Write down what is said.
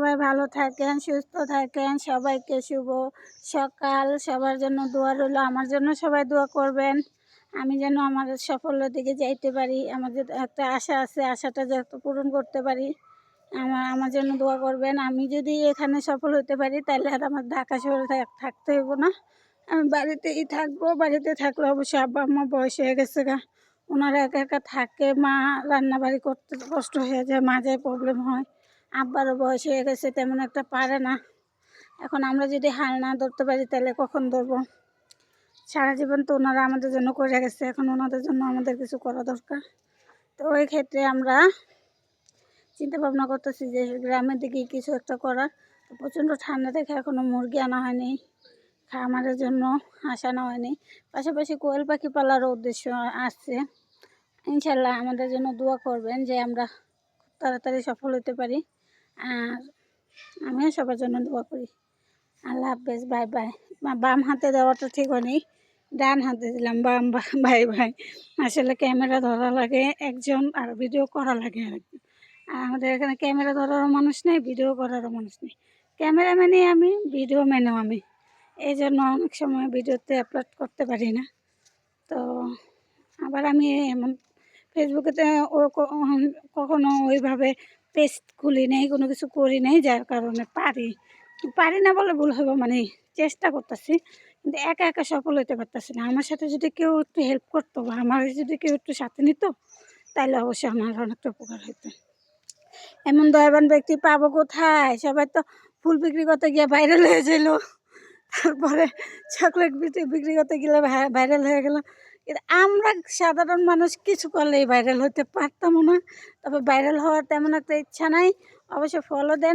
সবাই ভালো থাকেন, সুস্থ থাকেন। সবাইকে শুভ সকাল। সবার জন্য দোয়া রইল। আমার জন্য সবাই দোয়া করবেন, আমি যেন আমার সাফল্যের দিকে যাইতে পারি। আমাদের একটা আশা আছে, আশাটা যত পূরণ করতে পারি। আমার জন্য দোয়া করবেন। আমি যদি এখানে সফল হতে পারি তাহলে আর আমার ঢাকা শহরে থাকতে হইব না, আমি বাড়িতেই থাকবো। বাড়িতে থাকলে অবশ্যই আব্বা আম্মা বয়স হয়ে গেছে গা, ওনারা একা একা থাকে, মা রান্নাবাড়ি করতে কষ্ট হয়ে যায়, মাঝে প্রবলেম হয়। আব্বারও বয়স হয়ে গেছে, তেমন একটা পারে না। এখন আমরা যদি হাল না ধরতে পারি তাহলে কখন ধরবো? সারা জীবন তো ওনারা আমাদের জন্য করে গেছে, এখন ওনাদের জন্য আমাদের কিছু করা দরকার। তো ওই ক্ষেত্রে আমরা চিন্তা ভাবনা করতেছি যে গ্রামের দিকে কিছু একটা করার। তো প্রচণ্ড ঠান্ডা দেখে এখনও মুরগি আনা হয়নি, খামারের জন্য আসানো হয়নি। পাশাপাশি কোয়েল পাখি পালারও উদ্দেশ্য আছে। ইনশাল্লাহ আমাদের জন্য দোয়া করবেন যে আমরা খুব তাড়াতাড়ি সফল হতে পারি। আর আমিও সবার জন্য দোয়া করি। আল্লাহ হাফেজ, বাই বাই। বাম হাতে দেওয়াটা ঠিক হয়নি, ডান হাতে দিলাম। Bye bye. আসলে ক্যামেরা ধরা লাগে একজন, আর ভিডিও করা লাগে আরেকজন। আর আমাদের এখানে ক্যামেরা ধরারও মানুষ নেই, ভিডিও করারও মানুষ নেই। ক্যামেরাম্যানই আমি, ভিডিও ম্যানও আমি। এই জন্য অনেক সময় ভিডিওতে আপলোড করতে পারি না। তো আবার আমি এমন ফেসবুকেতে কখনো ওইভাবে পেজ খুলি নেই, কোনো কিছু করি নেই, যার কারণে পারি না বলে ভুল হবে, মানে চেষ্টা করতেছি কিন্তু একা একা সফল হতে পারতেছি না। আমার সাথে যদি কেউ একটু হেল্প করতো বা আমার যদি কেউ একটু সাথে নিত তাহলে অবশ্যই আমার অনেকটা উপকার হতো। এমন দয়াবান ব্যক্তি পাবো কোথায়? সবাই তো ফুল বিক্রি করতে গিয়ে ভাইরাল হয়ে গেল, তারপরে চকলেট বিক্রি করতে গেলে ভাইরাল হয়ে গেল। কিন্তু আমরা সাধারণ মানুষ কিছু করলেই ভাইরাল হতে পারতাম না। তবে ভাইরাল হওয়ার তেমন একটা ইচ্ছা নাই। অবশ্য ফলো দেন।